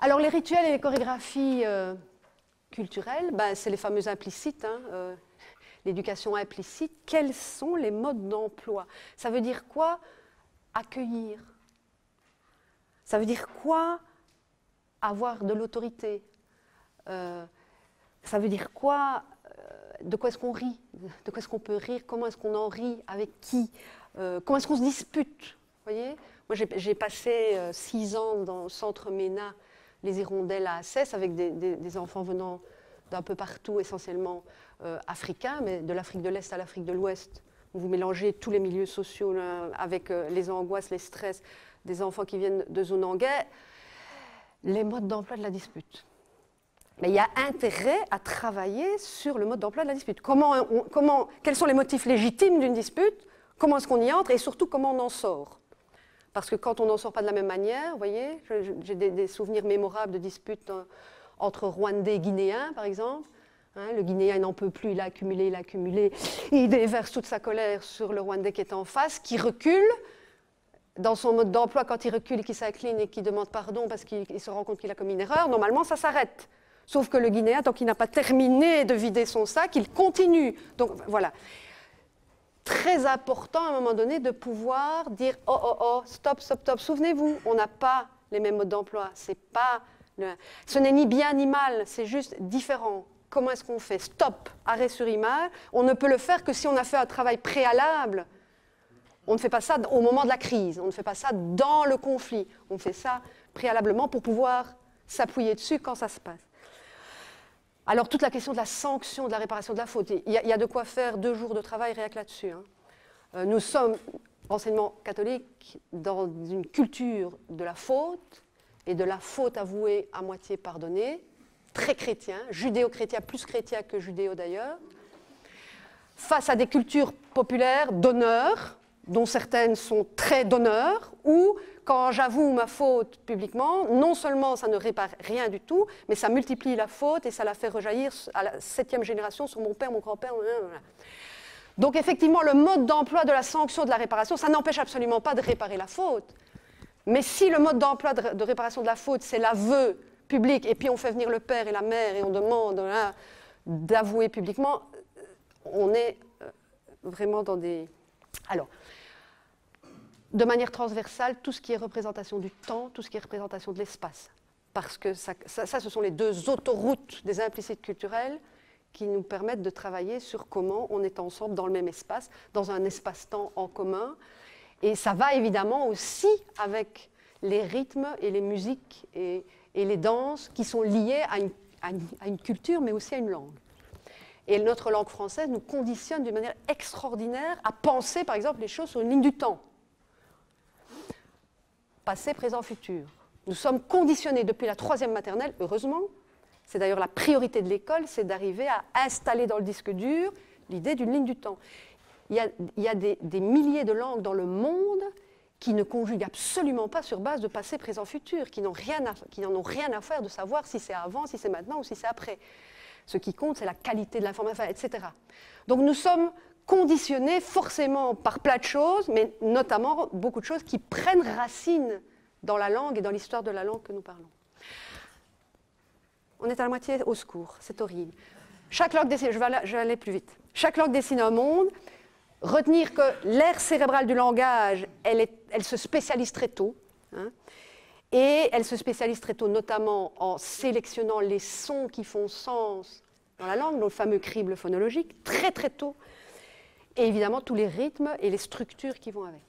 Alors, les rituels et les chorégraphies culturelles, ben, c'est les fameux implicites, hein, l'éducation implicite. Quels sont les modes d'emploi? Ça veut dire quoi accueillir? Ça veut dire quoi avoir de l'autorité? Ça veut dire quoi? De quoi est-ce qu'on rit? De quoi est-ce qu'on peut rire? Comment est-ce qu'on en rit? Avec qui? Comment est-ce qu'on se dispute? Voyez? Moi, j'ai passé 6 ans dans le centre MENA, les Hirondelles à Assès, avec des enfants venant d'un peu partout, essentiellement africains, mais de l'Afrique de l'Est à l'Afrique de l'Ouest. Vous mélangez tous les milieux sociaux là, avec les angoisses, les stress des enfants qui viennent de zones en guerre. Les modes d'emploi de la dispute. Mais il y a intérêt à travailler sur le mode d'emploi de la dispute. Quels sont les motifs légitimes d'une dispute? Comment est-ce qu'on y entre? Et surtout, comment on en sort? Parce que quand on n'en sort pas de la même manière, vous voyez, j'ai des souvenirs mémorables de disputes entre Rwandais et Guinéens, par exemple. Hein, le Guinéen il n'en peut plus, il a accumulé, il déverse toute sa colère sur le Rwandais qui est en face, qui recule. Dans son mode d'emploi, quand il recule, qu'il s'incline et qu'il demande pardon parce qu'il se rend compte qu'il a commis une erreur, normalement ça s'arrête. Sauf que le Guinéen, tant qu'il n'a pas terminé de vider son sac, il continue. Donc voilà. Très important à un moment donné de pouvoir dire « Oh, stop, stop, stop ». Souvenez-vous, on n'a pas les mêmes modes d'emploi. Ce n'est ni bien ni mal, c'est juste différent. Comment est-ce qu'on fait? Stop, arrêt sur image. On ne peut le faire que si on a fait un travail préalable. On ne fait pas ça au moment de la crise, on ne fait pas ça dans le conflit. On fait ça préalablement pour pouvoir s'appuyer dessus quand ça se passe. Alors, toute la question de la sanction, de la réparation de la faute, il y a de quoi faire 2 jours de travail rien que là-dessus. Hein. Nous sommes, enseignement catholique, dans une culture de la faute et de la faute avouée à moitié pardonnée, très chrétien, judéo-chrétien, plus chrétien que judéo d'ailleurs, face à des cultures populaires d'honneur, dont certaines sont très d'honneur, où, quand j'avoue ma faute publiquement, non seulement ça ne répare rien du tout, mais ça multiplie la faute et ça la fait rejaillir à la 7e génération sur mon père, mon grand-père. Donc effectivement, le mode d'emploi de la sanction, de la réparation, ça n'empêche absolument pas de réparer la faute. Mais si le mode d'emploi de réparation de la faute, c'est l'aveu public, et puis on fait venir le père et la mère et on demande d'avouer publiquement, on est vraiment dans des... Alors, de manière transversale, tout ce qui est représentation du temps, tout ce qui est représentation de l'espace. Parce que ça, ce sont les 2 autoroutes des implicites culturels qui nous permettent de travailler sur comment on est ensemble dans le même espace, dans un espace-temps en commun. Et ça va évidemment aussi avec les rythmes et les musiques et les danses qui sont liés à une culture, mais aussi à une langue. Et notre langue française nous conditionne d'une manière extraordinaire à penser, par exemple, les choses sur une ligne du temps. Passé, présent, futur. Nous sommes conditionnés depuis la 3e maternelle, heureusement. C'est d'ailleurs la priorité de l'école, c'est d'arriver à installer dans le disque dur l'idée d'une ligne du temps. Il y a des milliers de langues dans le monde qui ne conjuguent absolument pas sur base de passé, présent, futur, qui n'en ont rien à faire de savoir si c'est avant, si c'est maintenant ou si c'est après. Ce qui compte, c'est la qualité de l'information, etc. Donc nous sommes conditionnés forcément par plein de choses, mais notamment beaucoup de choses qui prennent racine dans la langue et dans l'histoire de la langue que nous parlons. On est à la moitié au secours, c'est horrible. Chaque langue dessine, je vais aller plus vite. Chaque langue dessine un monde. Retenir que l'aire cérébrale du langage, elle se spécialise très tôt. Hein, et elle se spécialise très tôt, notamment en sélectionnant les sons qui font sens dans la langue, le fameux crible phonologique, très très tôt. Et évidemment, tous les rythmes et les structures qui vont avec.